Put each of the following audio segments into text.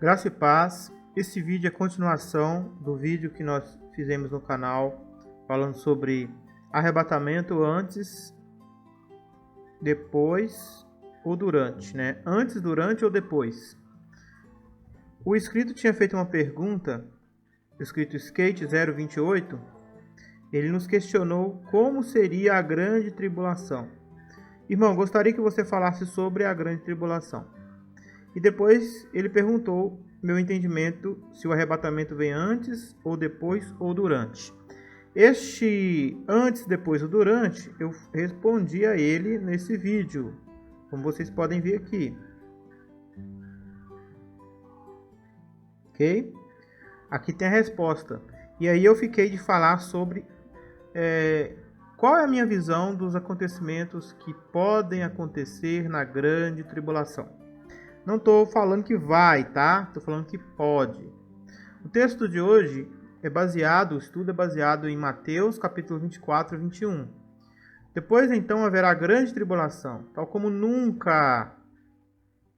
Graça e paz. Esse vídeo é continuação do vídeo que nós fizemos no canal falando sobre arrebatamento antes, depois ou durante, né? Antes, durante ou depois. O inscrito tinha feito uma pergunta, o inscrito Skate 028, ele nos questionou como seria a grande tribulação. Irmão, gostaria que você falasse sobre a grande tribulação. E depois ele perguntou, meu entendimento, se o arrebatamento vem antes, ou depois, ou durante. Este antes, depois ou durante, eu respondi a ele nesse vídeo, como vocês podem ver aqui. Ok? Aqui tem a resposta. E aí eu fiquei de falar sobre qual é a minha visão dos acontecimentos que podem acontecer na grande tribulação. Não estou falando que vai, tá? Estou falando que pode. O texto de hoje o estudo é baseado em Mateus, capítulo 24 e 21. Depois, então, haverá grande tribulação, tal como nunca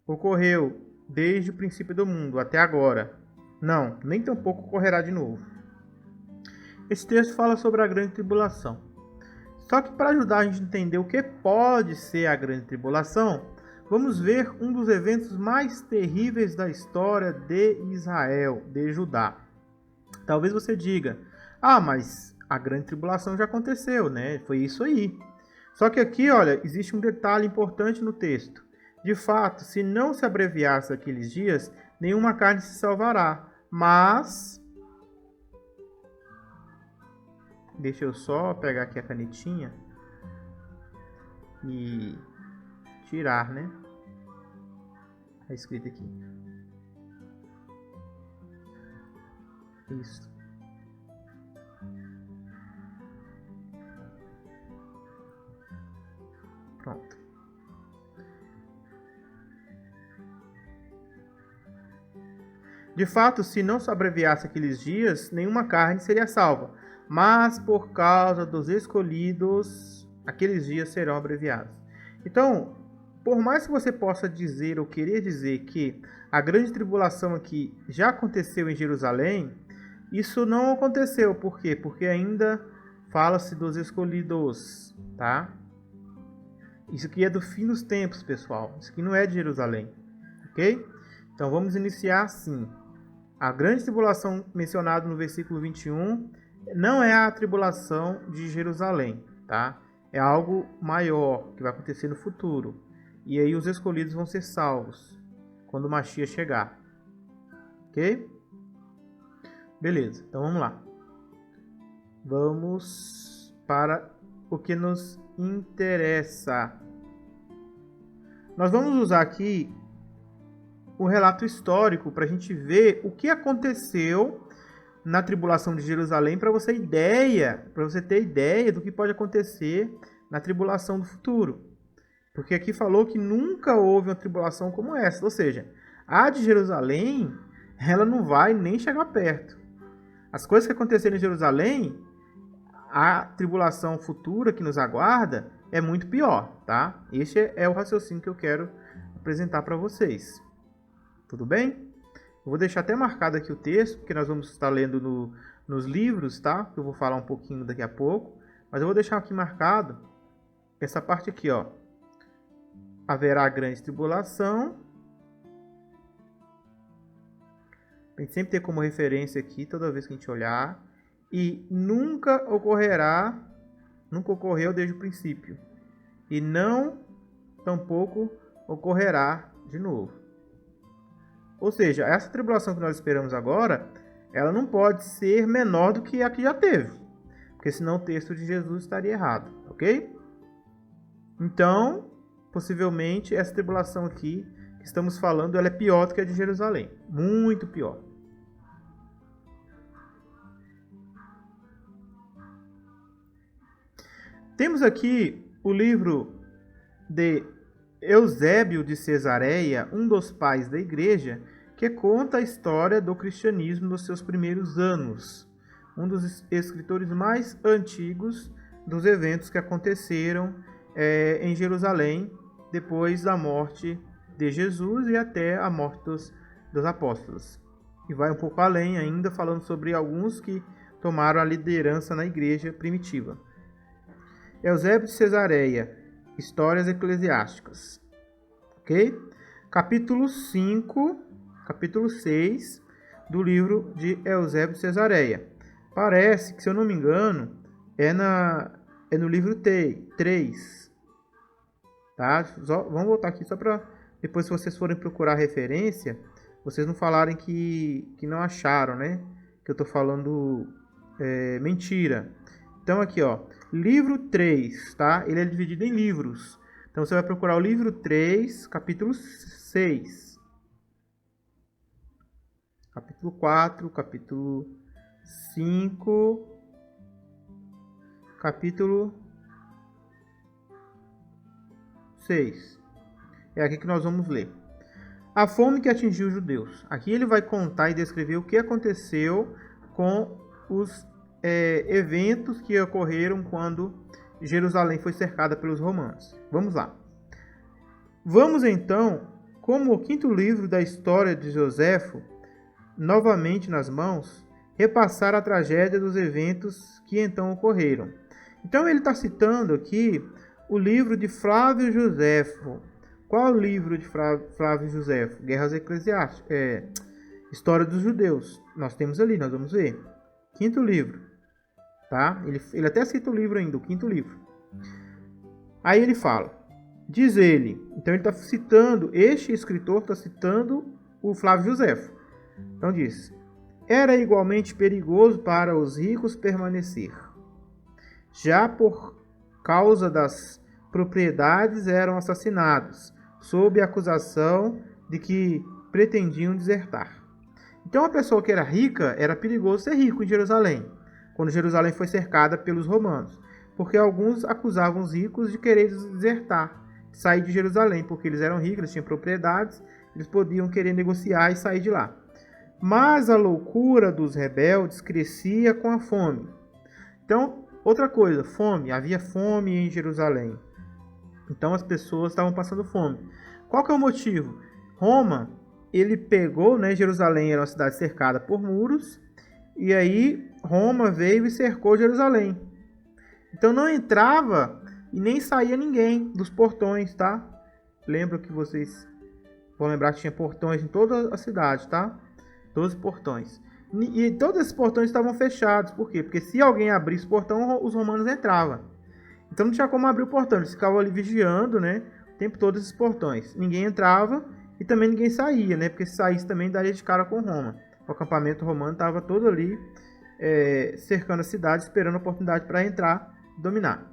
ocorreu desde o princípio do mundo até agora. Não, nem tampouco ocorrerá de novo. Esse texto fala sobre a grande tribulação. Só que para ajudar a gente a entender o que pode ser a grande tribulação, vamos ver um dos eventos mais terríveis da história de Israel, de Judá. Talvez você diga, mas a grande tribulação já aconteceu, né? Foi isso aí. Só que aqui, olha, existe um detalhe importante no texto. De fato, se não se abreviasse aqueles dias, nenhuma carne se salvará. Mas, deixa eu só pegar aqui a canetinha e tirar, né? A escrita aqui. Isso. Pronto. De fato, se não se abreviasse aqueles dias, nenhuma carne seria salva. Mas por causa dos escolhidos, aqueles dias serão abreviados. Então, por mais que você possa dizer ou querer dizer que a grande tribulação aqui já aconteceu em Jerusalém, isso não aconteceu. Por quê? Porque ainda fala-se dos escolhidos, tá? Isso aqui é do fim dos tempos, pessoal. Isso aqui não é de Jerusalém, ok? Então vamos iniciar assim. A grande tribulação mencionada no versículo 21 não é a tribulação de Jerusalém, tá? É algo maior que vai acontecer no futuro. E aí os escolhidos vão ser salvos quando o Mashiach chegar. Ok? Beleza, então vamos lá. Vamos para o que nos interessa. Nós vamos usar aqui o relato histórico para a gente ver o que aconteceu na tribulação de Jerusalém, para você ter ideia do que pode acontecer na tribulação do futuro. Porque aqui falou que nunca houve uma tribulação como essa. Ou seja, a de Jerusalém, ela não vai nem chegar perto. As coisas que aconteceram em Jerusalém, a tribulação futura que nos aguarda é muito pior, tá? Este é o raciocínio que eu quero apresentar para vocês. Tudo bem? Eu vou deixar até marcado aqui o texto, porque nós vamos estar lendo nos livros, tá? Eu vou falar um pouquinho daqui a pouco. Mas eu vou deixar aqui marcado essa parte aqui, ó. Haverá grande tribulação. A gente sempre ter como referência aqui, toda vez que a gente olhar. E nunca ocorreu desde o princípio. E tampouco ocorrerá de novo. Ou seja, essa tribulação que nós esperamos agora, ela não pode ser menor do que a que já teve. Porque senão o texto de Jesus estaria errado, ok? Então, possivelmente, essa tribulação aqui que estamos falando, ela é pior do que a de Jerusalém. Muito pior. Temos aqui o livro de Eusébio de Cesareia, um dos pais da igreja, que conta a história do cristianismo nos seus primeiros anos. Um dos escritores mais antigos dos eventos que aconteceram em Jerusalém depois da morte de Jesus e até a morte dos apóstolos. E vai um pouco além ainda, falando sobre alguns que tomaram a liderança na igreja primitiva. Eusébio de Cesareia, Histórias Eclesiásticas. Ok? Capítulo 5, capítulo 6 do livro de Eusébio de Cesareia. Parece que, se eu não me engano, é no livro 3. Tá? Vamos voltar aqui só para depois, se vocês forem procurar referência, vocês não falarem que não acharam, né? Que eu estou falando mentira. Então aqui, ó, livro 3, tá? Ele é dividido em livros. Então você vai procurar o livro 3, capítulo 6. Capítulo 4, capítulo 5, capítulo 6. É aqui que nós vamos ler. A fome que atingiu os judeus. Aqui ele vai contar e descrever o que aconteceu com os eventos que ocorreram quando Jerusalém foi cercada pelos romanos. Vamos lá. Vamos então, como o quinto livro da história de Joséfo, novamente nas mãos, repassar a tragédia dos eventos que então ocorreram. Então ele está citando aqui o livro de Flávio Joséfo. Qual o livro de Flávio Joséfo? Guerras Eclesiásticas. História dos Judeus. Nós temos ali, nós vamos ver. Quinto livro. Tá? Ele até cita o livro ainda, o quinto livro. Aí ele fala. Diz ele. Então ele está citando, este escritor está citando o Flávio Joséfo. Então diz. Era igualmente perigoso para os ricos permanecer. Já por causa das propriedades eram assassinados, sob a acusação de que pretendiam desertar. Então a pessoa que era rica, era perigoso ser rico em Jerusalém, quando Jerusalém foi cercada pelos romanos, porque alguns acusavam os ricos de querer desertar, sair de Jerusalém, porque eles eram ricos, eles tinham propriedades, eles podiam querer negociar e sair de lá. Mas a loucura dos rebeldes crescia com a fome. Então, outra coisa, fome, havia fome em Jerusalém. Então as pessoas estavam passando fome. Qual que é o motivo? Roma, ele pegou, né, Jerusalém era uma cidade cercada por muros, e aí Roma veio e cercou Jerusalém. Então não entrava e nem saía ninguém dos portões, tá? Lembro que vocês vão lembrar que tinha portões em toda a cidade, tá? 12 portões. E todos esses portões estavam fechados. Por quê? Porque se alguém abrisse o portão, os romanos entravam. Então não tinha como abrir o portão. Eles ficavam ali vigiando, né, o tempo todo esses portões. Ninguém entrava e também ninguém saía, né? Porque se saísse também daria de cara com Roma. O acampamento romano estava todo ali cercando a cidade, esperando a oportunidade para entrar e dominar.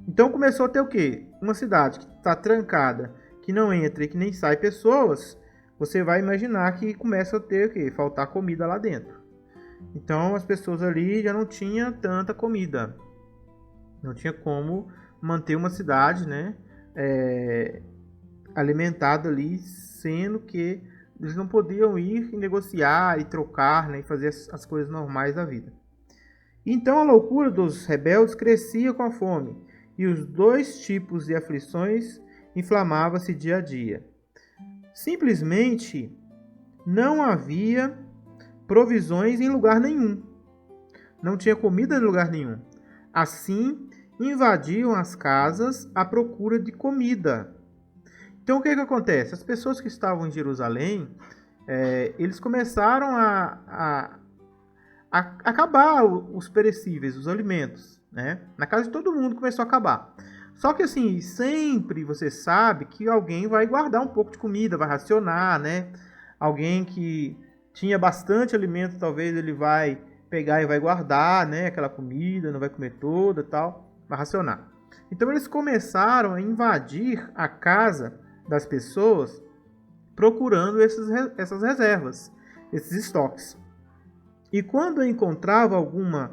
Então começou a ter o quê? Uma cidade que está trancada, que não entra e que nem sai pessoas. Você vai imaginar que começa a ter o quê? Faltar comida lá dentro. Então as pessoas ali já não tinham tanta comida. Não tinha como manter uma cidade, né, alimentada ali, sendo que eles não podiam ir e negociar e trocar, né, e fazer as coisas normais da vida. Então a loucura dos rebeldes crescia com a fome, e os dois tipos de aflições inflamavam-se dia a dia. Simplesmente não havia provisões em lugar nenhum. Não tinha comida em lugar nenhum. Assim, invadiam as casas à procura de comida. Então, o que acontece? As pessoas que estavam em Jerusalém, eles começaram a acabar os perecíveis, os alimentos, né? Na casa de todo mundo começou a acabar. Só que assim, sempre você sabe que alguém vai guardar um pouco de comida, vai racionar, né? Alguém que tinha bastante alimento, talvez ele vai pegar e vai guardar, né, aquela comida, não vai comer toda e tal, vai racionar. Então eles começaram a invadir a casa das pessoas procurando essas reservas, esses estoques. E quando encontrava alguma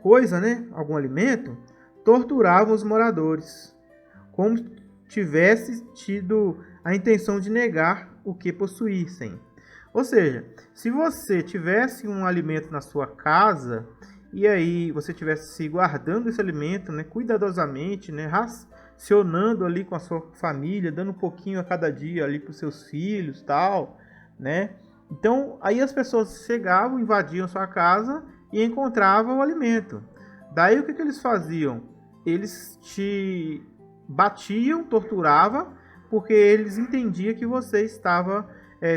coisa, né, algum alimento, torturavam os moradores, como tivesse tido a intenção de negar o que possuíssem. Ou seja, se você tivesse um alimento na sua casa e aí você tivesse guardando esse alimento, né, cuidadosamente, né, racionando ali com a sua família, dando um pouquinho a cada dia ali para os seus filhos, tal, né, Então, aí as pessoas chegavam, invadiam sua casa e encontravam o alimento. Daí o que eles faziam? Eles te batiam, torturavam, porque eles entendiam que você estava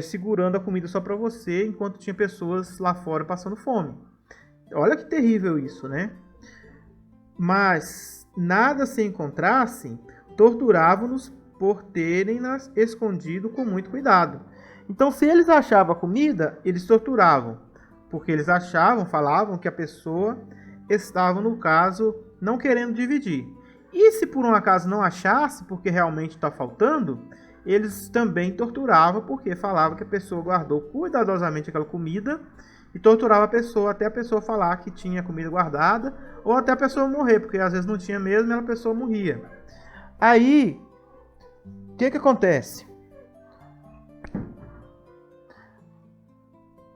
segurando a comida só para você, enquanto tinha pessoas lá fora passando fome. Olha que terrível isso, né? Mas nada se encontrassem, torturavam-nos por terem-nas escondido com muito cuidado. Então, se eles achavam a comida, eles torturavam, porque eles falavam que a pessoa estava, no caso, não querendo dividir. E se por um acaso não achasse, porque realmente está faltando, eles também torturavam, porque falavam que a pessoa guardou cuidadosamente aquela comida e torturava a pessoa até a pessoa falar que tinha comida guardada, ou até a pessoa morrer, porque às vezes não tinha mesmo e a pessoa morria. Aí, o que acontece?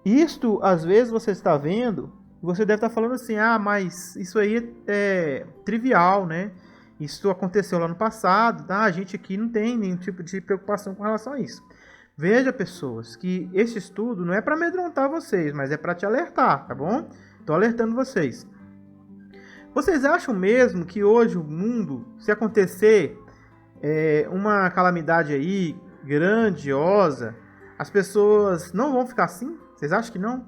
Isto, às vezes, você está vendo, você deve estar falando assim, mas isso aí é trivial, né? Isso aconteceu lá no passado, tá? A gente aqui não tem nenhum tipo de preocupação com relação a isso. Veja, pessoas, que esse estudo não é para amedrontar vocês, mas é para te alertar, tá bom? Estou alertando vocês. Vocês acham mesmo que hoje o mundo, se acontecer uma calamidade aí grandiosa, as pessoas não vão ficar assim? Vocês acham que não?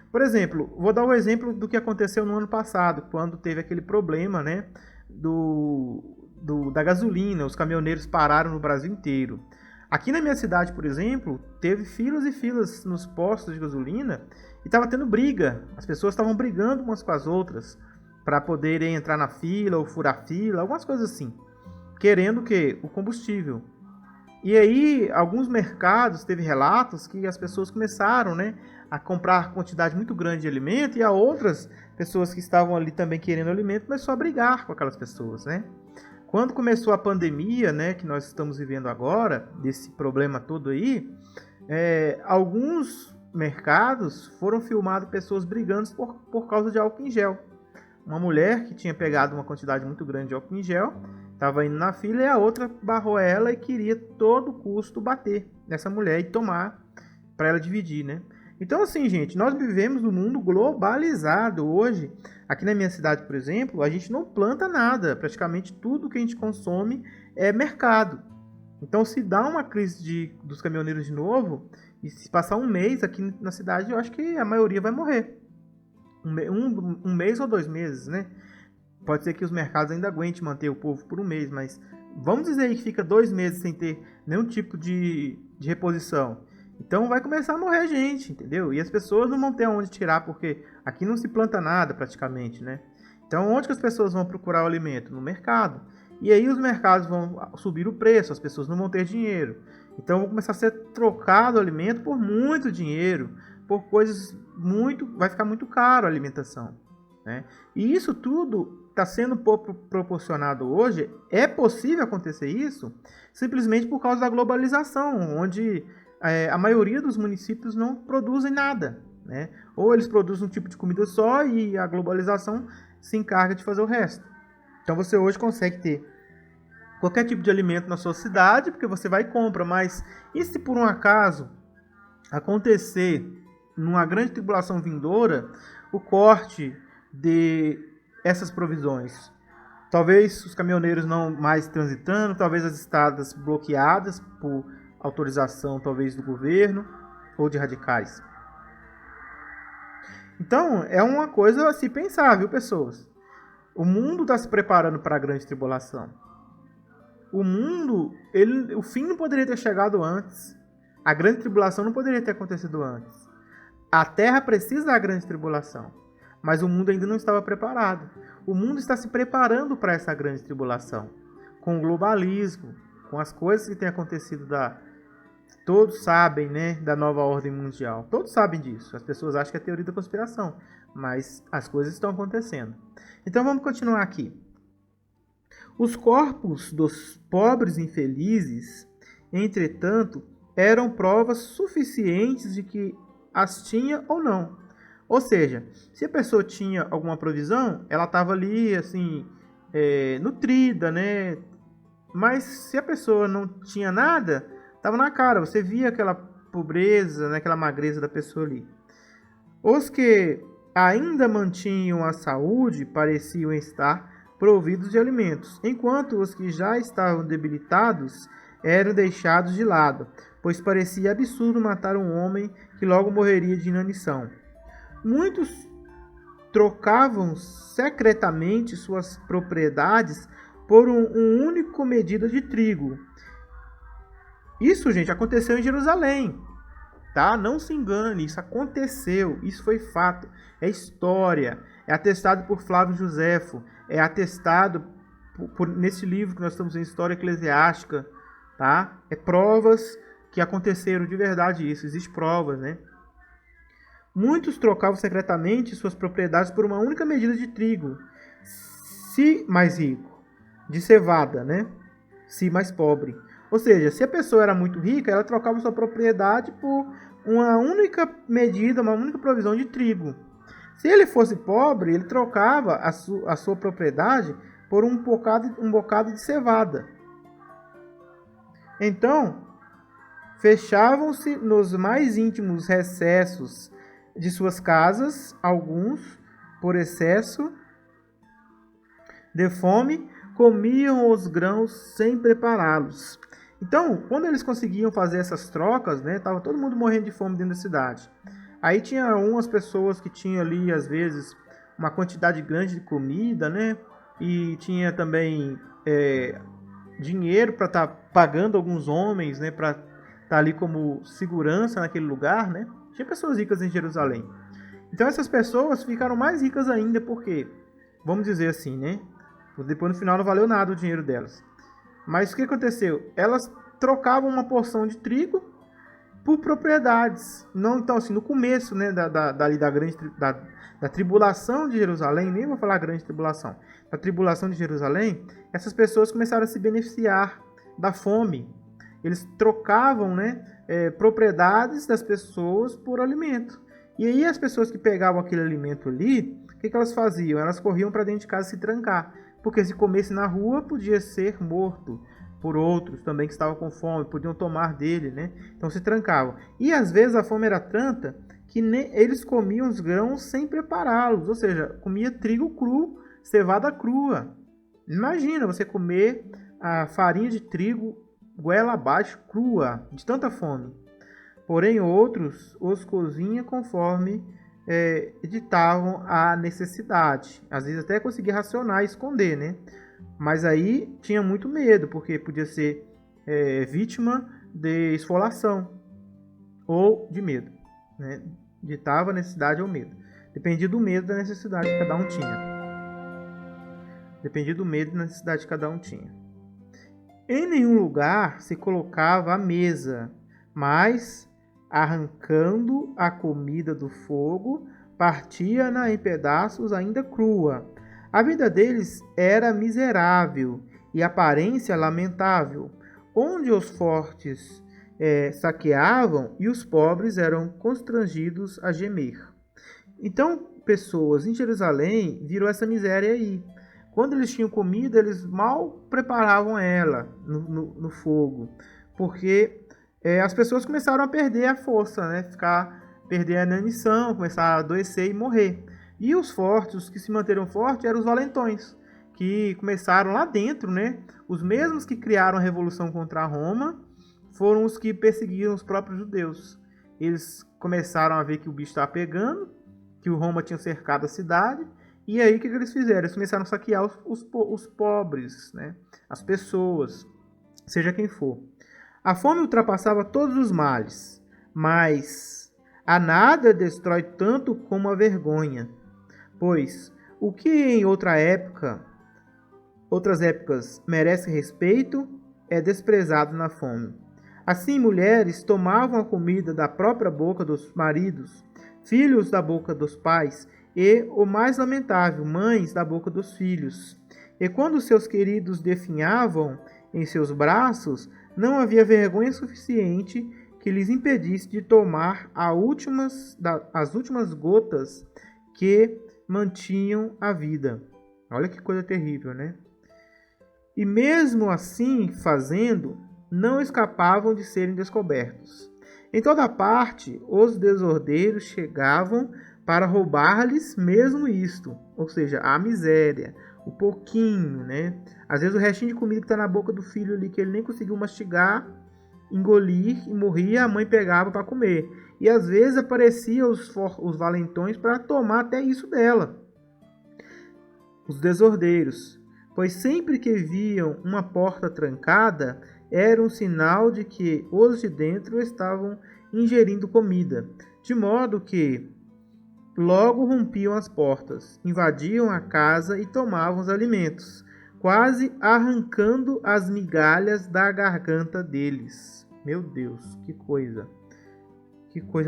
Por exemplo, vou dar um exemplo do que aconteceu no ano passado, quando teve aquele problema, né, da gasolina. Os caminhoneiros pararam no Brasil inteiro. Aqui na minha cidade, por exemplo, teve filas e filas nos postos de gasolina e estava tendo briga. As pessoas estavam brigando umas com as outras para poderem entrar na fila ou furar fila, algumas coisas assim, querendo o quê? O combustível. E aí, alguns mercados, teve relatos que as pessoas começaram, né, a comprar quantidade muito grande de alimento, e a outras pessoas que estavam ali também querendo alimento começou a brigar com aquelas pessoas, né? Quando começou a pandemia, né, que nós estamos vivendo agora, desse problema todo aí, alguns mercados foram filmados pessoas brigando por causa de álcool em gel. Uma mulher que tinha pegado uma quantidade muito grande de álcool em gel, estava indo na fila, e a outra barrou ela e queria todo custo bater nessa mulher e tomar para ela dividir, né? Então, assim, gente, nós vivemos num mundo globalizado hoje. Aqui na minha cidade, por exemplo, a gente não planta nada. Praticamente tudo que a gente consome é mercado. Então, se dá uma crise dos caminhoneiros de novo, e se passar um mês aqui na cidade, eu acho que a maioria vai morrer. Um mês ou 2 meses, né? Pode ser que os mercados ainda aguentem manter o povo por um mês, mas vamos dizer que fica 2 meses sem ter nenhum tipo de reposição. Então vai começar a morrer gente, entendeu? E as pessoas não vão ter onde tirar, porque aqui não se planta nada praticamente, né? Então onde que as pessoas vão procurar o alimento? No mercado. E aí os mercados vão subir o preço, as pessoas não vão ter dinheiro. Então vai começar a ser trocado o alimento por muito dinheiro, por coisas vai ficar muito caro a alimentação, né? E isso tudo está sendo proporcionado hoje. É possível acontecer isso simplesmente por causa da globalização, onde a maioria dos municípios não produzem nada, né? Ou eles produzem um tipo de comida só e a globalização se encarga de fazer o resto. Então você hoje consegue ter qualquer tipo de alimento na sua cidade, porque você vai e compra, mas e se por um acaso acontecer numa grande tribulação vindoura o corte de essas provisões? Talvez os caminhoneiros não mais transitando, talvez as estradas bloqueadas por autorização talvez do governo ou de radicais. Então é uma coisa a se pensar, viu, pessoas? O mundo está se preparando para a grande tribulação. O mundo, o fim não poderia ter chegado antes. A grande tribulação não poderia ter acontecido antes. A Terra precisa da grande tribulação, mas o mundo ainda não estava preparado. O mundo está se preparando para essa grande tribulação, com o globalismo, com as coisas que têm acontecido todos sabem, né, da nova ordem mundial. Todos sabem disso. As pessoas acham que é teoria da conspiração, mas as coisas estão acontecendo. Então vamos continuar aqui. Os corpos dos pobres infelizes, entretanto, eram provas suficientes de que as tinha ou não. Ou seja, se a pessoa tinha alguma provisão, ela estava ali, assim, nutrida, né? Mas se a pessoa não tinha nada, estava na cara. Você via que ela pobreza, naquela magreza da pessoa ali. Os que ainda mantinham a saúde pareciam estar providos de alimentos, enquanto os que já estavam debilitados eram deixados de lado, pois parecia absurdo matar um homem que logo morreria de inanição. Muitos trocavam secretamente suas propriedades por um único medida de trigo. Isso, gente, aconteceu em Jerusalém. Tá? Não se engane, isso aconteceu, isso foi fato, é história, é atestado por Flávio Joséfo, é atestado nesse livro que nós estamos em História Eclesiástica, tá? É provas que aconteceram de verdade isso, existem provas, né? Muitos trocavam secretamente suas propriedades por uma única medida de trigo, se mais rico, de cevada, né? Se mais pobre. Ou seja, se a pessoa era muito rica, ela trocava sua propriedade por uma única medida, uma única provisão de trigo. Se ele fosse pobre, ele trocava a sua propriedade por um bocado de cevada. Então, fechavam-se nos mais íntimos recessos de suas casas, alguns, por excesso de fome, comiam os grãos sem prepará-los. Então, quando eles conseguiam fazer essas trocas, né, tava todo mundo morrendo de fome dentro da cidade. Aí tinha umas pessoas que tinham ali, às vezes, uma quantidade grande de comida, né, e tinha também dinheiro para estar pagando alguns homens, né, para estar ali como segurança naquele lugar, né. Tinha pessoas ricas em Jerusalém. Então essas pessoas ficaram mais ricas ainda porque, vamos dizer assim, né, depois no final não valeu nada o dinheiro delas. Mas o que aconteceu? Elas trocavam uma porção de trigo por propriedades. Não, então, assim, no começo, né, da tribulação de Jerusalém, nem vou falar grande tribulação, da tribulação de Jerusalém, essas pessoas começaram a se beneficiar da fome. Eles trocavam, né, propriedades das pessoas por alimento. E aí as pessoas que pegavam aquele alimento ali, o que elas faziam? Elas corriam para dentro de casa se trancar. Porque se comesse na rua, podia ser morto por outros também que estavam com fome, podiam tomar dele, né? Então se trancavam. E às vezes a fome era tanta que eles comiam os grãos sem prepará-los, ou seja, comia trigo cru, cevada crua. Imagina você comer a farinha de trigo goela abaixo, crua, de tanta fome. Porém outros os cozinha conforme ditavam a necessidade. Às vezes até conseguia racionar e esconder, né? Mas aí tinha muito medo, porque podia ser vítima de esfolação ou de medo, né? Ditava a necessidade ou medo. Dependia do medo da necessidade que cada um tinha. Dependia do medo da necessidade que cada um tinha. Em nenhum lugar se colocava a mesa, mas arrancando a comida do fogo, partia-na em pedaços ainda crua. A vida deles era miserável e a aparência lamentável, onde os fortes saqueavam e os pobres eram constrangidos a gemer. Então, pessoas em Jerusalém viram essa miséria aí. Quando eles tinham comida, eles mal preparavam ela no fogo, porque as pessoas começaram a perder a força, né? Perder a inanição, começar a adoecer e morrer. E os fortes, os que se manteram fortes, eram os valentões, que começaram lá dentro, né? Os mesmos que criaram a revolução contra Roma foram os que perseguiram os próprios judeus. Eles começaram a ver que o bicho estava pegando, que o Roma tinha cercado a cidade, e aí o que eles fizeram? Eles começaram a saquear os pobres, né? As pessoas, seja quem for. A fome ultrapassava todos os males, mas a nada destrói tanto como a vergonha. Pois o que em outras épocas merece respeito é desprezado na fome. Assim, mulheres tomavam a comida da própria boca dos maridos, filhos da boca dos pais, e, o mais lamentável, mães da boca dos filhos. E quando seus queridos definhavam em seus braços, não havia vergonha suficiente que lhes impedisse de tomar as últimas gotas que mantinham a vida. Olha que coisa terrível, né? E mesmo assim fazendo, não escapavam de serem descobertos. Em toda parte, os desordeiros chegavam para roubar-lhes mesmo isto, ou seja, a miséria, o pouquinho, né? Às vezes o restinho de comida que está na boca do filho ali, que ele nem conseguiu mastigar, engolir e morria, a mãe pegava para comer. E às vezes apareciam os valentões para tomar até isso dela, os desordeiros, pois sempre que viam uma porta trancada, era um sinal de que os de dentro estavam ingerindo comida, de modo que logo rompiam as portas, invadiam a casa e tomavam os alimentos, quase arrancando as migalhas da garganta deles. Meu Deus, que coisa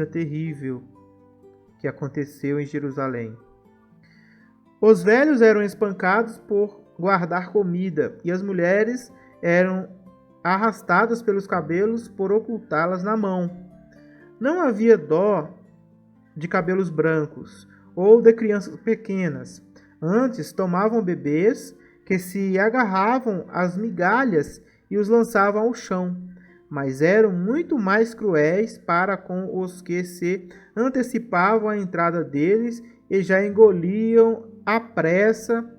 terrível que aconteceu em Jerusalém. Os velhos eram espancados por guardar comida, e as mulheres eram arrastadas pelos cabelos por ocultá-las na mão. Não havia dó de cabelos brancos ou de crianças pequenas. Antes tomavam bebês que se agarravam às migalhas e os lançavam ao chão, mas eram muito mais cruéis para com os que se antecipavam à entrada deles e já engoliam à pressa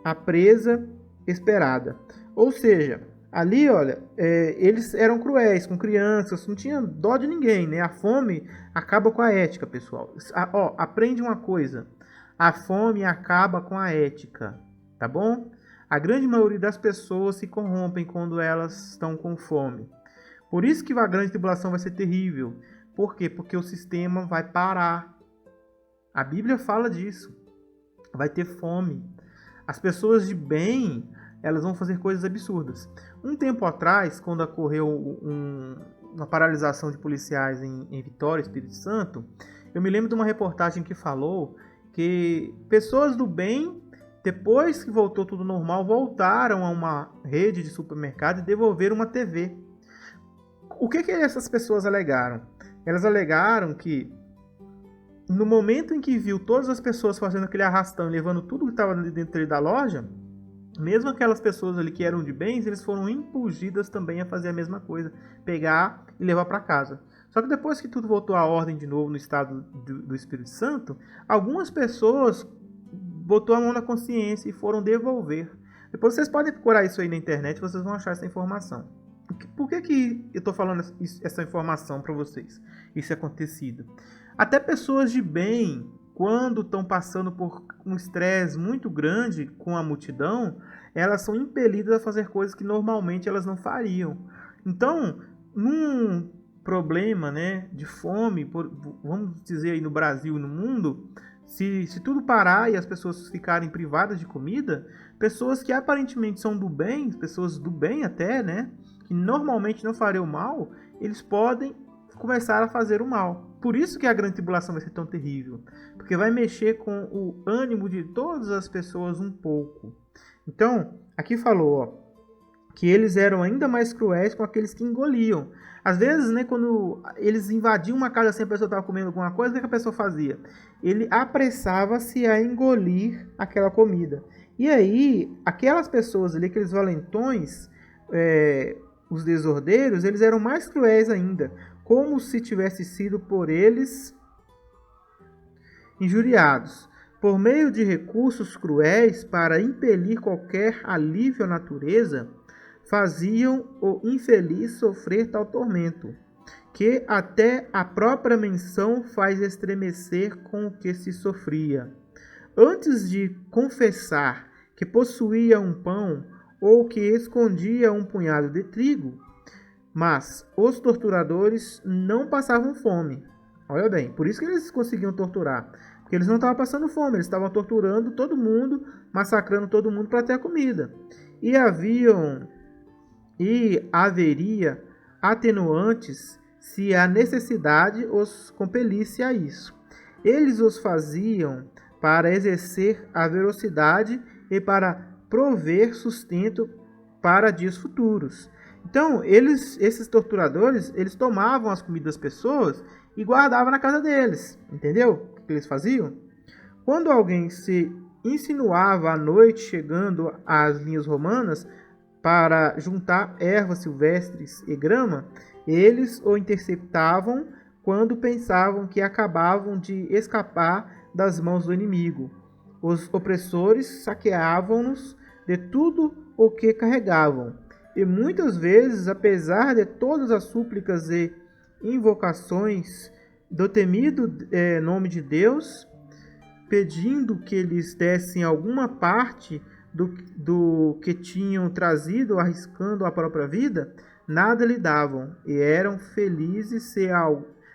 a presa esperada. Ou seja, ali, olha, eles eram cruéis com crianças, não tinha dó de ninguém, né? A fome acaba com a ética, pessoal. Aprende uma coisa: a fome acaba com a ética, tá bom? A grande maioria das pessoas se corrompem quando elas estão com fome. Por isso que a grande tribulação vai ser terrível. Por quê? Porque o sistema vai parar. A Bíblia fala disso. Vai ter fome. As pessoas de bem, elas vão fazer coisas absurdas. Um tempo atrás, quando ocorreu uma paralisação de policiais em Vitória, Espírito Santo, eu me lembro de uma reportagem que falou que pessoas do bem, depois que voltou tudo normal, voltaram a uma rede de supermercado e devolveram uma TV. O que essas pessoas alegaram? Elas alegaram que no momento em que viu todas as pessoas fazendo aquele arrastão e levando tudo que estava dentro da loja, mesmo aquelas pessoas ali que eram de bens, eles foram impulgidas também a fazer a mesma coisa, pegar e levar para casa. Só que depois que tudo voltou à ordem de novo no estado do Espírito Santo, algumas pessoas botou a mão na consciência e foram devolver. Depois vocês podem procurar isso aí na internet, vocês vão achar essa informação. Por que eu estou falando essa informação para vocês? Isso é acontecido. Até pessoas de bem, quando estão passando por um estresse muito grande com a multidão, elas são impelidas a fazer coisas que normalmente elas não fariam. Então, num problema, né, de fome, vamos dizer aí no Brasil e no mundo, se tudo parar e as pessoas ficarem privadas de comida, pessoas que aparentemente são do bem, pessoas do bem até, né, que normalmente não fariam mal, eles podem começar a fazer o mal. Por isso que a grande tribulação vai ser tão terrível, porque vai mexer com o ânimo de todas as pessoas um pouco. Então, aqui falou, ó, que eles eram ainda mais cruéis com aqueles que engoliam. Às vezes, né, quando eles invadiam uma casa sem a pessoa estava comendo alguma coisa, o que a pessoa fazia? Ele apressava-se a engolir aquela comida. E aí, aquelas pessoas ali, aqueles valentões, os desordeiros, eles eram mais cruéis ainda, como se tivesse sido por eles injuriados, por meio de recursos cruéis para impelir qualquer alívio à natureza, faziam o infeliz sofrer tal tormento, que até a própria menção faz estremecer com o que se sofria. Antes de confessar que possuía um pão ou que escondia um punhado de trigo, mas os torturadores não passavam fome. Olha bem, por isso que eles conseguiam torturar. Porque eles não estavam passando fome, eles estavam torturando todo mundo, massacrando todo mundo para ter a comida. E haveria atenuantes se a necessidade os compelisse a isso. Eles os faziam para exercer a velocidade e para prover sustento para dias futuros. Então, esses torturadores, eles tomavam as comidas das pessoas e guardavam na casa deles. Entendeu o que eles faziam? Quando alguém se insinuava à noite chegando às linhas romanas, para juntar ervas silvestres e grama, eles o interceptavam quando pensavam que acabavam de escapar das mãos do inimigo. Os opressores saqueavam-nos de tudo o que carregavam, e muitas vezes, apesar de todas as súplicas e invocações do temido nome de Deus, pedindo que lhes dessem alguma parte do que tinham trazido, arriscando a própria vida, nada lhe davam, e eram felizes se,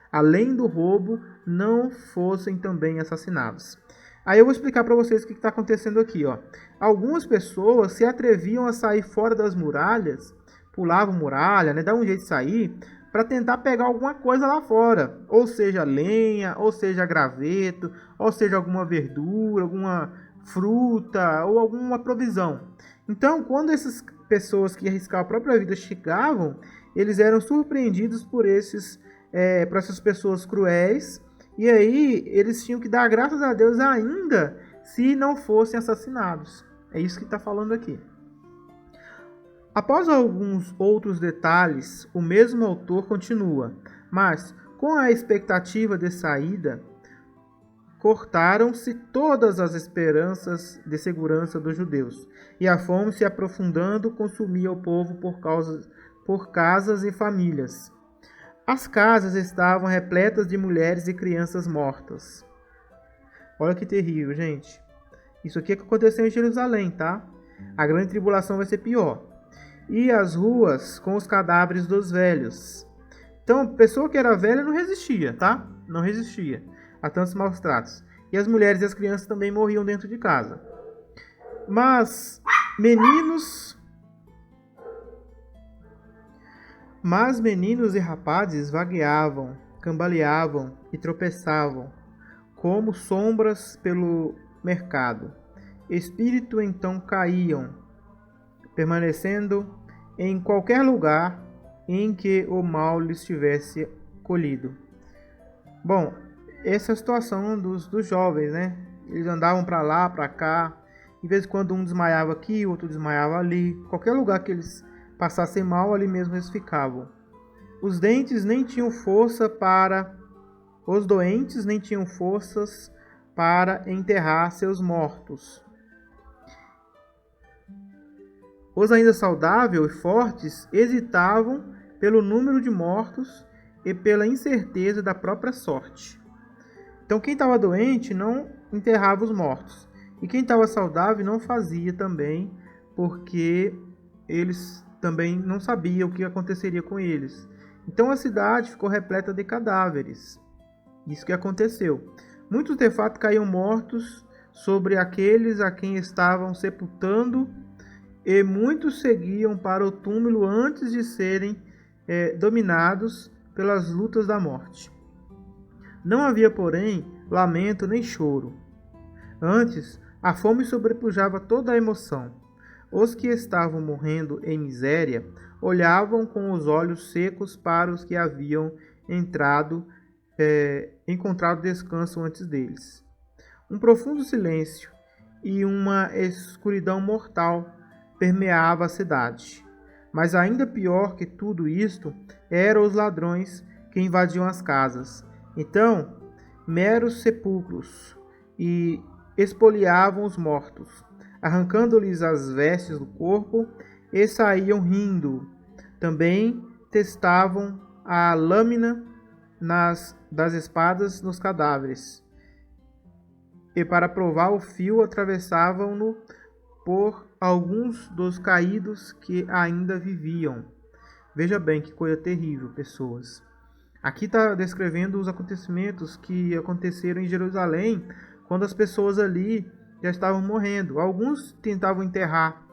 além do roubo, não fossem também assassinados. Aí eu vou explicar para vocês o que está acontecendo aqui. Ó. Algumas pessoas se atreviam a sair fora das muralhas, pulavam muralha, né, davam um jeito de sair, para tentar pegar alguma coisa lá fora, ou seja lenha, ou seja graveto, ou seja alguma verdura, alguma fruta ou alguma provisão. Então, quando essas pessoas que arriscavam a própria vida chegavam, eles eram surpreendidos por essas pessoas cruéis, e aí eles tinham que dar graças a Deus ainda se não fossem assassinados. É isso que está falando aqui. Após alguns outros detalhes, o mesmo autor continua, mas com a expectativa de saída, cortaram-se todas as esperanças de segurança dos judeus, e a fome se aprofundando consumia o povo por casas e famílias. As casas estavam repletas de mulheres e crianças mortas. Olha que terrível, gente. Isso aqui é que aconteceu em Jerusalém, tá? A grande tribulação vai ser pior. E as ruas com os cadáveres dos velhos. Então, a pessoa que era velha não resistia, tá? Não resistia a tantos maus tratos. E as mulheres e as crianças também morriam dentro de casa. Mas meninos e rapazes vagueavam, cambaleavam e tropeçavam, como sombras pelo mercado. Espírito então caíam, permanecendo em qualquer lugar em que o mal lhes tivesse colhido. Bom, essa é a situação dos jovens, né? Eles andavam para lá, para cá, de vez em quando um desmaiava aqui, outro desmaiava ali. Qualquer lugar que eles passassem mal, ali mesmo eles ficavam. Os doentes nem tinham forças para enterrar seus mortos. Os ainda saudáveis e fortes hesitavam pelo número de mortos e pela incerteza da própria sorte. Então quem estava doente não enterrava os mortos. E quem estava saudável não fazia também, porque eles também não sabiam o que aconteceria com eles. Então a cidade ficou repleta de cadáveres. Isso que aconteceu. Muitos de fato caíam mortos sobre aqueles a quem estavam sepultando, e muitos seguiam para o túmulo antes de serem dominados pelas lutas da morte. Não havia, porém, lamento nem choro. Antes, a fome sobrepujava toda a emoção. Os que estavam morrendo em miséria olhavam com os olhos secos para os que haviam encontrado descanso antes deles. Um profundo silêncio e uma escuridão mortal permeava a cidade. Mas ainda pior que tudo isto eram os ladrões que invadiam as casas. Então, meros sepulcros, e expoliavam os mortos, arrancando-lhes as vestes do corpo, e saíam rindo. Também testavam a lâmina das espadas nos cadáveres, e para provar o fio atravessavam-no por alguns dos caídos que ainda viviam. Veja bem que coisa terrível, pessoas. Aqui está descrevendo os acontecimentos que aconteceram em Jerusalém, quando as pessoas ali já estavam morrendo. Alguns tentavam enterrar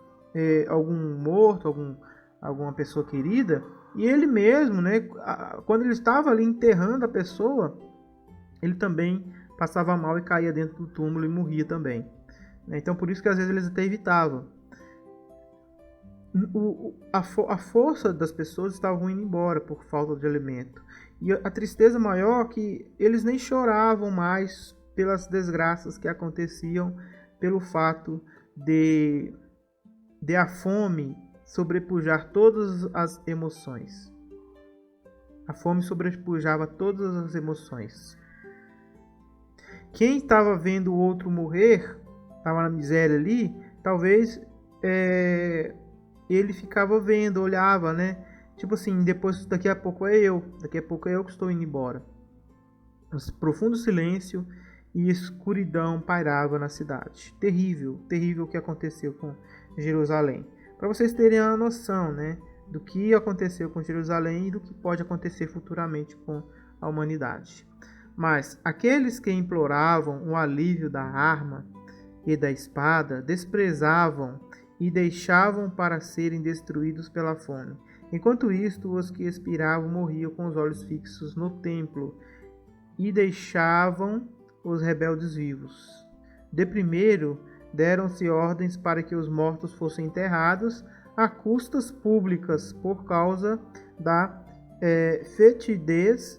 algum morto, alguma pessoa querida, e ele mesmo, né, quando ele estava ali enterrando a pessoa, ele também passava mal e caía dentro do túmulo e morria também. Então por isso que às vezes eles até evitavam. A força das pessoas estava indo embora por falta de alimento. E a tristeza maior é que eles nem choravam mais pelas desgraças que aconteciam, pelo fato de a fome sobrepujar todas as emoções. A fome sobrepujava todas as emoções. Quem estava vendo o outro morrer, estava na miséria ali, talvez ele ficava vendo, olhava, né? Tipo assim, depois daqui a pouco é eu que estou indo embora. Um profundo silêncio e escuridão pairava na cidade. Terrível, terrível o que aconteceu com Jerusalém. Para vocês terem a noção, né, do que aconteceu com Jerusalém e do que pode acontecer futuramente com a humanidade. Mas aqueles que imploravam o alívio da arma e da espada desprezavam e deixavam para serem destruídos pela fome. Enquanto isto, os que expiravam morriam com os olhos fixos no templo e deixavam os rebeldes vivos. De primeiro, deram-se ordens para que os mortos fossem enterrados a custas públicas por causa da fetidez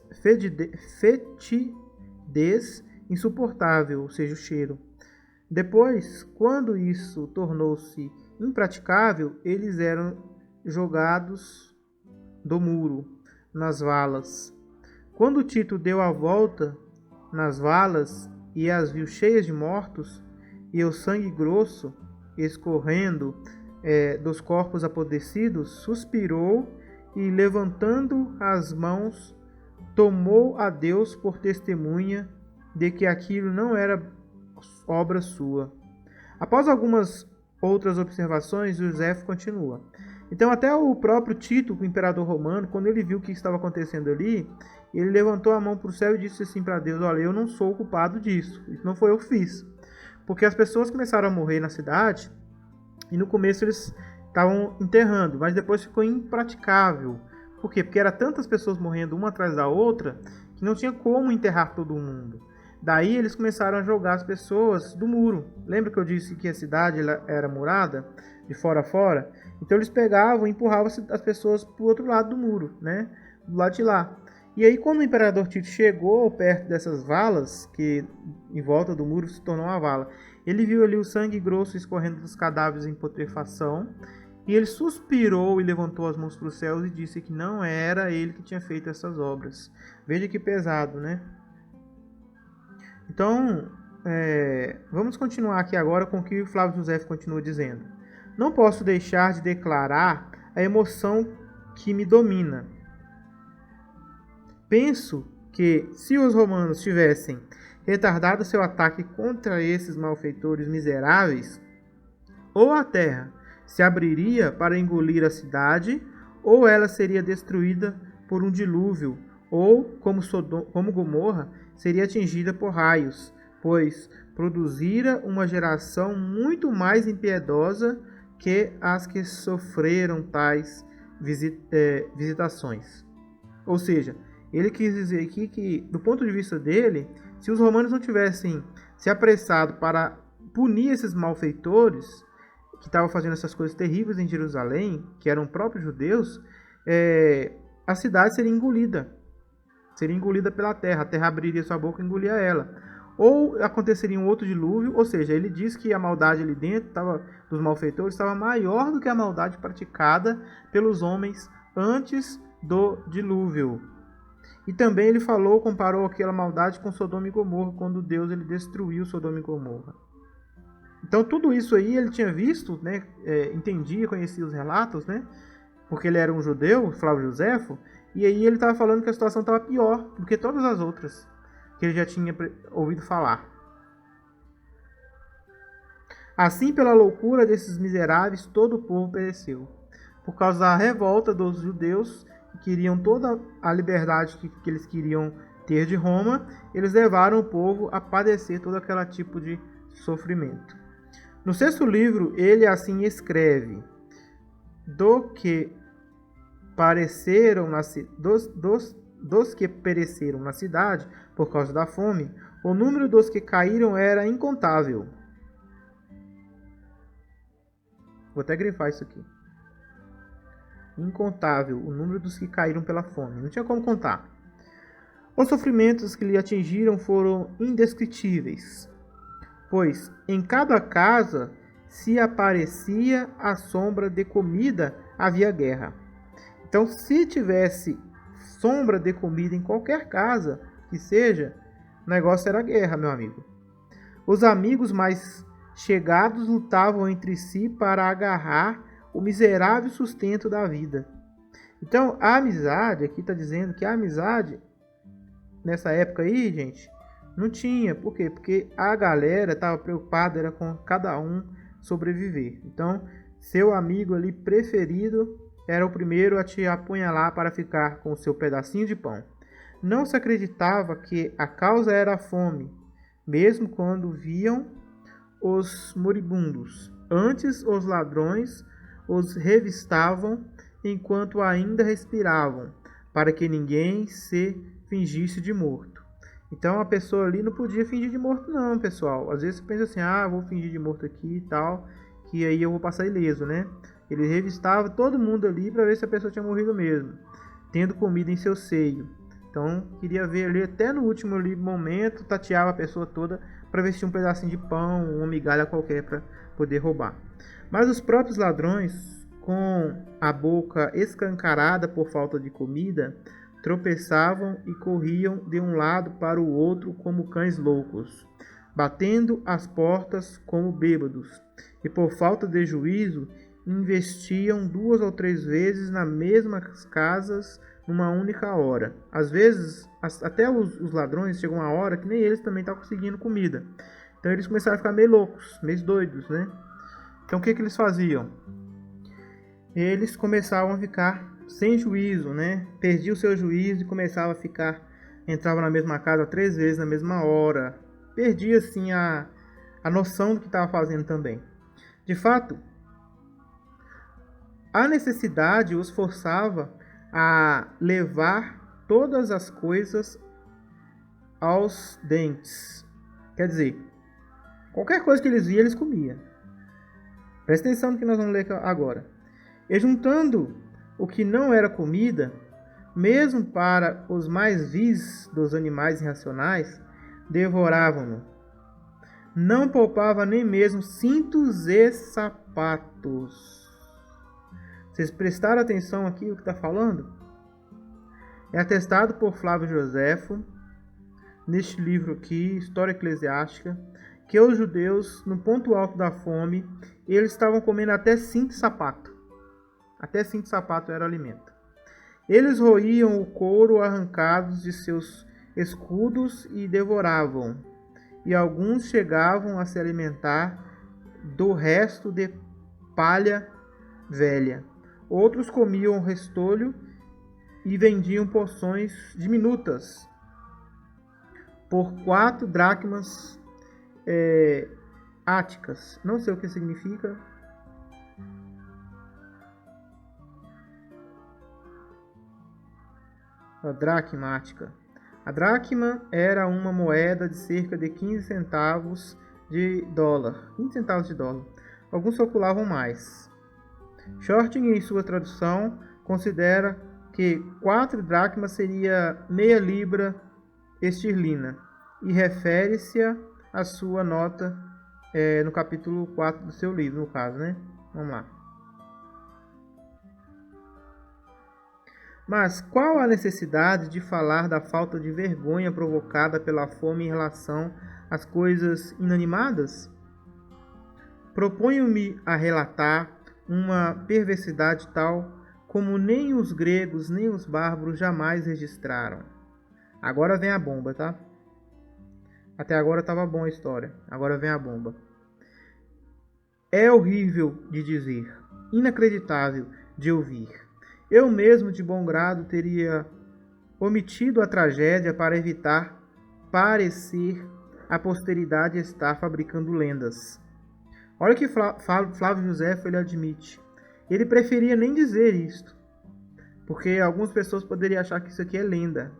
insuportável, ou seja, o cheiro. Depois, quando isso tornou-se impraticável, eles eram jogados do muro, nas valas. Quando Tito deu a volta nas valas e as viu cheias de mortos, e o sangue grosso escorrendo dos corpos apodrecidos, suspirou e, levantando as mãos, tomou a Deus por testemunha de que aquilo não era obra sua. Após algumas outras observações, José continua. Então até o próprio Tito, o imperador romano, quando ele viu o que estava acontecendo ali, ele levantou a mão para o céu e disse assim para Deus: olha, eu não sou o culpado disso, isso não foi eu que fiz. Porque as pessoas começaram a morrer na cidade e no começo eles estavam enterrando, mas depois ficou impraticável. Por quê? Porque eram tantas pessoas morrendo uma atrás da outra que não tinha como enterrar todo mundo. Daí eles começaram a jogar as pessoas do muro. Lembra que eu disse que a cidade era murada, de fora a fora? Então eles pegavam e empurravam as pessoas para o outro lado do muro, né? Do lado de lá. E aí quando o imperador Tito chegou perto dessas valas, que em volta do muro se tornou uma vala, ele viu ali o sangue grosso escorrendo dos cadáveres em putrefação, e ele suspirou e levantou as mãos para os céus e disse que não era ele que tinha feito essas obras. Veja que pesado, né? Então, vamos continuar aqui agora com o que o Flávio José continua dizendo. Não posso deixar de declarar a emoção que me domina. Penso que, se os romanos tivessem retardado seu ataque contra esses malfeitores miseráveis, ou a terra se abriria para engolir a cidade, ou ela seria destruída por um dilúvio, ou, como Gomorra, seria atingida por raios, pois produzira uma geração muito mais impiedosa que as que sofreram tais visitações. Ou seja, ele quis dizer aqui que, do ponto de vista dele, se os romanos não tivessem se apressado para punir esses malfeitores que estavam fazendo essas coisas terríveis em Jerusalém, que eram próprios judeus, a cidade seria engolida pela terra. A terra abriria sua boca e engolia ela. Ou aconteceria um outro dilúvio, ou seja, ele diz que a maldade ali dentro dos malfeitores estava maior do que a maldade praticada pelos homens antes do dilúvio. E também ele comparou aquela maldade com Sodoma e Gomorra, quando Deus ele destruiu Sodoma e Gomorra. Então tudo isso aí ele tinha visto, né, entendia, conhecia os relatos, né, porque ele era um judeu, Flávio Josefo, e aí ele estava falando que a situação estava pior do que todas as outras que ele já tinha ouvido falar. Assim, pela loucura desses miseráveis, todo o povo pereceu. Por causa da revolta dos judeus, que queriam toda a liberdade que eles queriam ter de Roma, eles levaram o povo a padecer todo aquele tipo de sofrimento. No 6º livro, ele assim escreve: dos que pereceram na cidade por causa da fome, o número dos que caíram era incontável. Vou até grifar isso aqui. Incontável o número dos que caíram pela fome. Não tinha como contar. Os sofrimentos que lhe atingiram foram indescritíveis, pois em cada casa se aparecia a sombra de comida havia guerra. Então, se tivesse sombra de comida em qualquer casa que seja, o negócio era guerra, meu amigo. Os amigos mais chegados lutavam entre si para agarrar o miserável sustento da vida. Então, a amizade, aqui está dizendo que a amizade, nessa época aí, gente, não tinha. Por quê? Porque a galera estava preocupada era com cada um sobreviver. Então, seu amigo ali preferido era o primeiro a te apunhalar para ficar com o seu pedacinho de pão. Não se acreditava que a causa era a fome, mesmo quando viam os moribundos. Antes, os ladrões os revistavam enquanto ainda respiravam, para que ninguém se fingisse de morto. Então a pessoa ali não podia fingir de morto não, pessoal. Às vezes você pensa assim, vou fingir de morto aqui e tal, que aí eu vou passar ileso, né? Ele revistava todo mundo ali para ver se a pessoa tinha morrido mesmo, tendo comida em seu seio. Então queria ver ali até no último ali, momento, tateava a pessoa toda para ver se tinha um pedacinho de pão, uma migalha qualquer para poder roubar. Mas os próprios ladrões, com a boca escancarada por falta de comida, tropeçavam e corriam de um lado para o outro como cães loucos, batendo as portas como bêbados, e por falta de juízo investiam 2 ou 3 vezes nas mesmas casas numa única hora. Às vezes, até os ladrões chegam uma hora que nem eles também estão conseguindo comida. Então eles começaram a ficar meio loucos, meio doidos, né? Então o que eles faziam? Eles começavam a ficar sem juízo, né? Perdiam o seu juízo e começavam a ficar, entravam na mesma casa 3 vezes na mesma hora. Perdia assim a noção do que estava fazendo também. De fato, a necessidade os forçava a levar todas as coisas aos dentes. Quer dizer, qualquer coisa que eles viam, eles comiam. Presta atenção no que nós vamos ler agora. E juntando o que não era comida, mesmo para os mais vis dos animais irracionais, devoravam-no. Não poupava nem mesmo cintos e sapatos. Vocês prestaram atenção aqui no que está falando? É atestado por Flávio Joséfo, neste livro aqui, História Eclesiástica, que os judeus, no ponto alto da fome, eles estavam comendo até cinto e sapato. Até cinto e sapato era alimento. Eles roíam o couro arrancados de seus escudos e devoravam. E alguns chegavam a se alimentar do resto de palha velha. Outros comiam restolho e vendiam porções diminutas por 4 dracmas áticas. Não sei o que significa. A dracma ática. A dracma era uma moeda de cerca de 15 centavos de dólar. 15 centavos de dólar. Alguns calculavam mais. Shorting, em sua tradução, considera que 4 dracmas seria meia libra esterlina e refere-se à sua nota no capítulo 4 do seu livro, no caso, né? Vamos lá. Mas qual a necessidade de falar da falta de vergonha provocada pela fome em relação às coisas inanimadas? Proponho-me a relatar uma perversidade tal como nem os gregos nem os bárbaros jamais registraram. Agora vem a bomba, tá? Até agora estava bom a história. Agora vem a bomba. É horrível de dizer, inacreditável de ouvir. Eu mesmo, de bom grado, teria omitido a tragédia para evitar parecer a posteridade estar fabricando lendas. Olha o que Flávio Joséfo ele admite. Ele preferia nem dizer isto, porque algumas pessoas poderiam achar que isso aqui é lenda.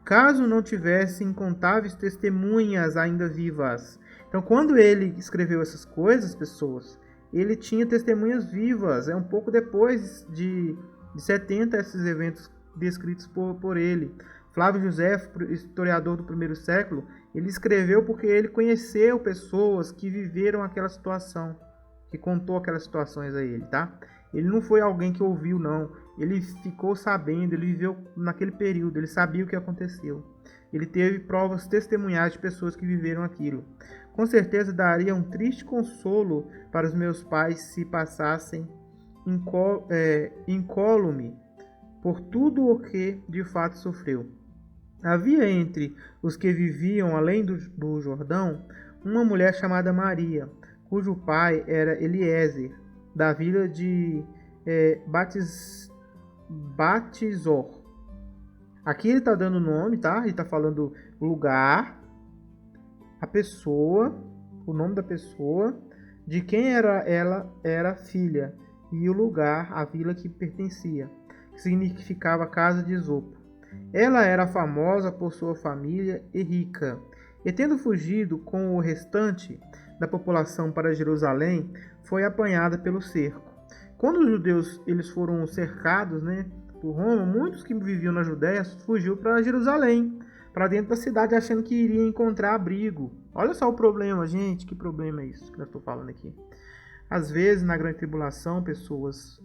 Caso não tivesse incontáveis testemunhas ainda vivas. Então, quando ele escreveu essas coisas, pessoas, ele tinha testemunhas vivas. É um pouco depois de 70 esses eventos descritos por ele. Flávio Joséfo, historiador do primeiro século, ele escreveu porque ele conheceu pessoas que viveram aquela situação, que contou aquelas situações a ele, tá? Ele não foi alguém que ouviu, não. Ele ficou sabendo, ele viveu naquele período, ele sabia o que aconteceu. Ele teve provas testemunhais de pessoas que viveram aquilo. Com certeza daria um triste consolo para os meus pais se passassem incólume por tudo o que de fato sofreu. Havia entre os que viviam além do Jordão uma mulher chamada Maria, cujo pai era Eliezer, da vila de Batizor. Aqui ele está dando o nome, tá? Ele está falando o lugar, a pessoa, o nome da pessoa, de quem ela era filha, e o lugar, a vila que pertencia, que significava casa de Esopo. Ela era famosa por sua família e rica, e tendo fugido com o restante da população para Jerusalém, foi apanhada pelo cerco. Quando os judeus eles foram cercados, por Roma, muitos que viviam na Judéia fugiu para Jerusalém, para dentro da cidade, achando que iria encontrar abrigo. Olha só o problema, gente, que problema é isso que eu estou falando aqui. Às vezes, na grande tribulação, pessoas,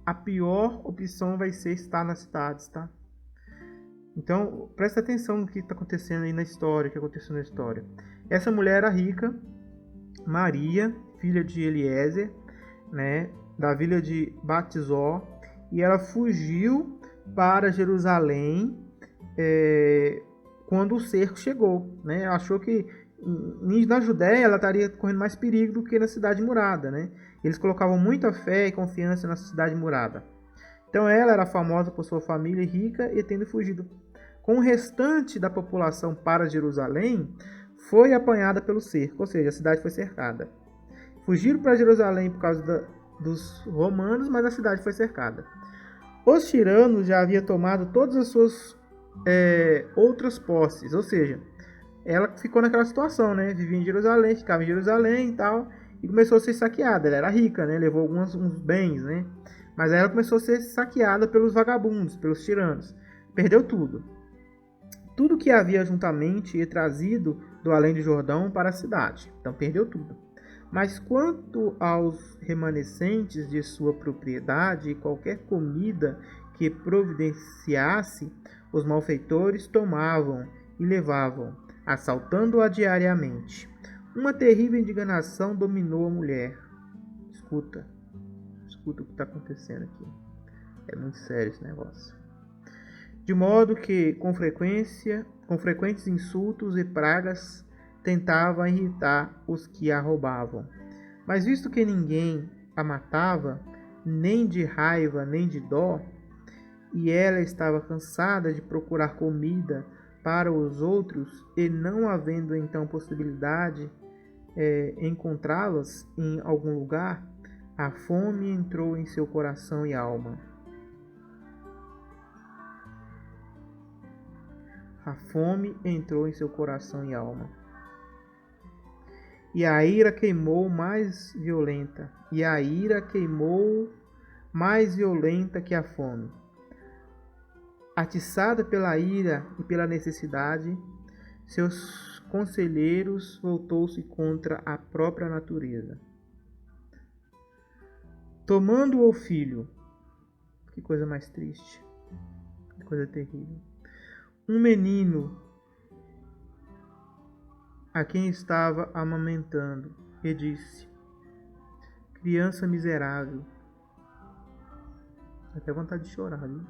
a pior opção vai ser estar nas cidades, tá? Então, presta atenção no que está acontecendo aí na história, o que aconteceu na história. Essa mulher era rica, Maria, filha de Eliezer, da vila de Batizó, e ela fugiu para Jerusalém quando o cerco chegou. Achou que na Judéia ela estaria correndo mais perigo do que na cidade murada. Eles colocavam muita fé e confiança na cidade murada. Então ela era famosa por sua família rica e tendo fugido com o restante da população para Jerusalém, foi apanhada pelo cerco, ou seja, a cidade foi cercada. Fugiram para Jerusalém por causa dos romanos, mas a cidade foi cercada. Os tiranos já haviam tomado todas as suas outras posses, ou seja, ela ficou naquela situação, vivia em Jerusalém, ficava em Jerusalém e tal, e começou a ser saqueada. Ela era rica, levou uns bens, mas aí ela começou a ser saqueada pelos vagabundos, pelos tiranos. Perdeu tudo. Tudo que havia juntamente e trazido do além do Jordão para a cidade. Então perdeu tudo. Mas quanto aos remanescentes de sua propriedade e qualquer comida que providenciasse, os malfeitores tomavam e levavam, assaltando-a diariamente. Uma terrível indignação dominou a mulher. Escuta o que está acontecendo aqui. É muito sério esse negócio. De modo que, com frequentes insultos e pragas, tentava irritar os que a roubavam. Mas visto que ninguém a matava, nem de raiva, nem de dó, e ela estava cansada de procurar comida para os outros, e não havendo então possibilidade encontrá-las em algum lugar, a fome entrou em seu coração e alma. A fome entrou em seu coração e alma. E a ira queimou mais violenta. E a ira queimou mais violenta que a fome. Atiçada pela ira e pela necessidade, seus conselheiros voltou-se contra a própria natureza. Tomando o filho, que coisa mais triste, que coisa terrível, um menino a quem estava amamentando, e disse: criança miserável. Até vontade de chorar, viu?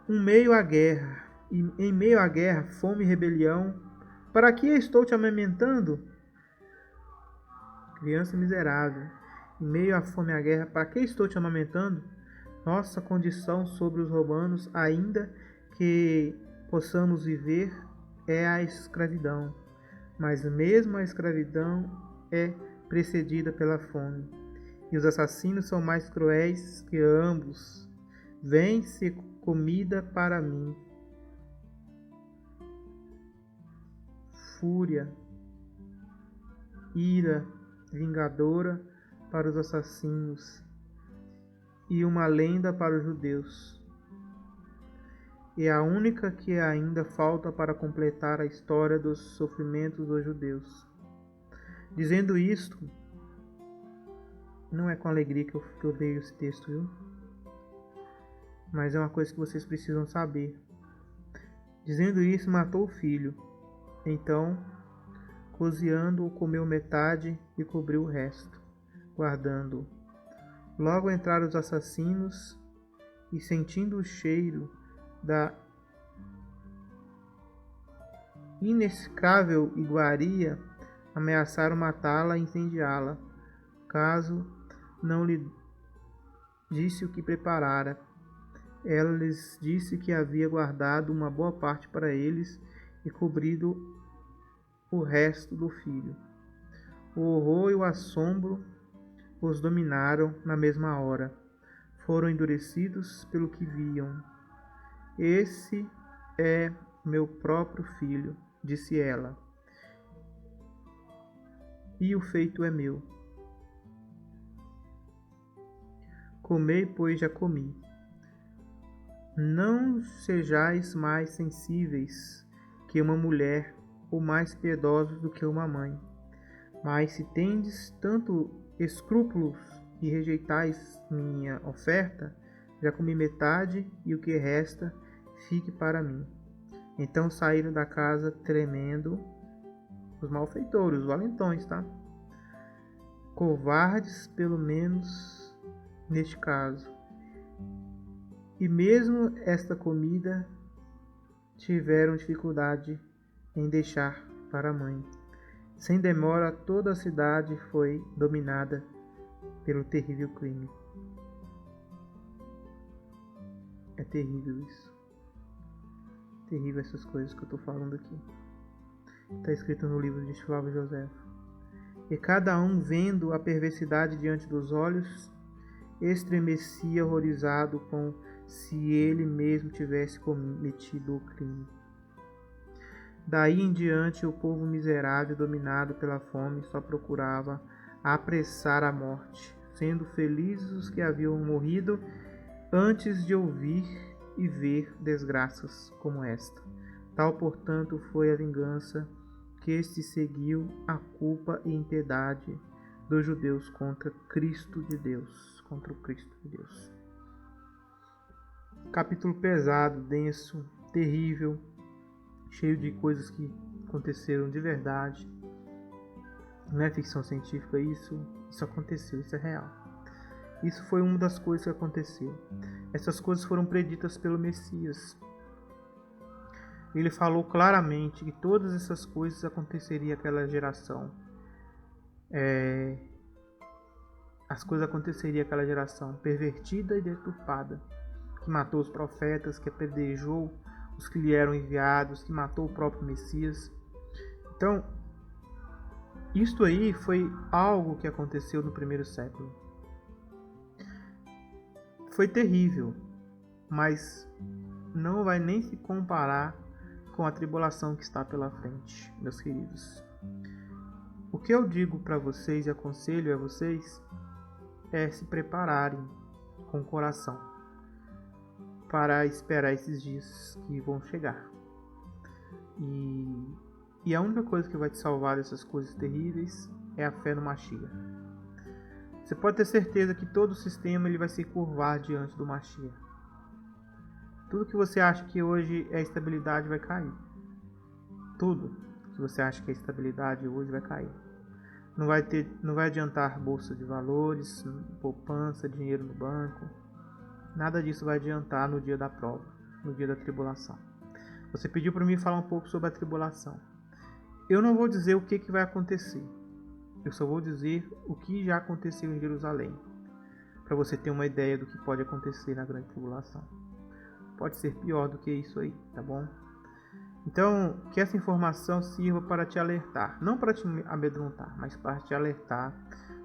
Em meio à guerra, fome e rebelião, para que estou te amamentando? Criança miserável, em meio à fome e à guerra, para que estou te amamentando? Nossa condição sobre os romanos, ainda que possamos viver, é a escravidão, mas mesmo a escravidão é precedida pela fome, e os assassinos são mais cruéis que ambos. Vem-se comida para mim. Fúria, ira vingadora para os assassinos, e uma lenda para os judeus. E a única que ainda falta para completar a história dos sofrimentos dos judeus. Dizendo isto, Não é com alegria que eu leio esse texto, viu? Mas é uma coisa que vocês precisam saber. Dizendo isso, matou o filho. Então, cozinhando-o, comeu metade e cobriu o resto, guardando-o. Logo entraram os assassinos e, sentindo o cheiro da inexplicável iguaria, ameaçaram matá-la e incendiá-la, caso não lhe disse o que preparara. Ela lhes disse que havia guardado uma boa parte para eles e cobrido o resto do filho. O horror e o assombro os dominaram na mesma hora. Foram endurecidos pelo que viam. Esse é meu próprio filho, disse ela, e o feito é meu. Comei, pois já comi. Não sejais mais sensíveis que uma mulher, ou mais piedosos do que uma mãe. Mas se tendes tanto escrúpulos e rejeitais minha oferta, já comi metade, e o que resta fique para mim. Então saíram da casa tremendo os malfeitores, os valentões, tá? Covardes, pelo menos neste caso. E mesmo esta comida tiveram dificuldade em deixar para a mãe. Sem demora, toda a cidade foi dominada pelo terrível crime. É terrível isso. Terrível essas coisas que eu estou falando aqui. Está escrito no livro de Flávio José. E cada um, vendo a perversidade diante dos olhos, estremecia horrorizado como se ele mesmo tivesse cometido o crime. Daí em diante, o povo miserável, dominado pela fome, só procurava apressar a morte, sendo felizes os que haviam morrido antes de ouvir e ver desgraças como esta. Tal, portanto, foi a vingança que este seguiu a culpa e impiedade dos judeus contra Cristo de Deus, contra o Cristo de Deus. Capítulo pesado, denso, terrível, cheio de coisas que aconteceram de verdade. Não é ficção científica, isso aconteceu, isso é real. Isso foi uma das coisas que aconteceu. Essas coisas foram preditas pelo Messias. Ele falou claramente que todas essas coisas aconteceriam àquela geração. As coisas aconteceriam àquela geração pervertida e deturpada, que matou os profetas, que apedrejou os que lhe eram enviados, que matou o próprio Messias. Então, isto aí foi algo que aconteceu no primeiro século. Foi terrível, mas não vai nem se comparar com a tribulação que está pela frente, meus queridos. O que eu digo para vocês e aconselho a vocês é se prepararem com o coração para esperar esses dias que vão chegar. E a única coisa que vai te salvar dessas coisas terríveis é a fé no Mashiach. Você pode ter certeza que todo o sistema ele vai se curvar diante do Mashiach. Tudo que você acha que hoje é estabilidade vai cair. Tudo que você acha que é estabilidade hoje vai cair. Não vai adiantar bolsa de valores, poupança, dinheiro no banco. Nada disso vai adiantar no dia da prova, no dia da tribulação. Você pediu para mim falar um pouco sobre a tribulação. Eu não vou dizer o que vai acontecer. Eu só vou dizer o que já aconteceu em Jerusalém, para você ter uma ideia do que pode acontecer na grande tribulação. Pode ser pior do que isso aí, tá bom? Então, que essa informação sirva para te alertar, não para te amedrontar, mas para te alertar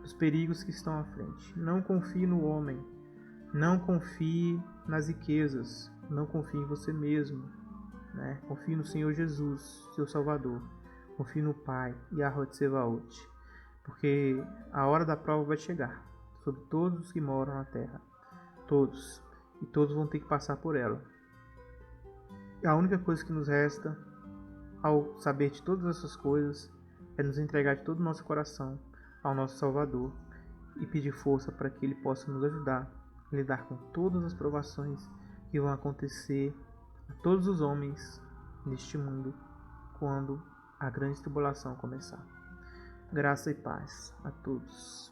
dos perigos que estão à frente. Não confie no homem, não confie nas riquezas, não confie em você mesmo, né? Confie no Senhor Jesus, seu Salvador. Confie no Pai, Yahweh Tsevaot, porque a hora da prova vai chegar sobre todos os que moram na terra, todos, e todos vão ter que passar por ela. E a única coisa que nos resta, ao saber de todas essas coisas, é nos entregar de todo o nosso coração ao nosso Salvador e pedir força para que Ele possa nos ajudar a lidar com todas as provações que vão acontecer a todos os homens neste mundo quando a grande tribulação começar. Graça e paz a todos.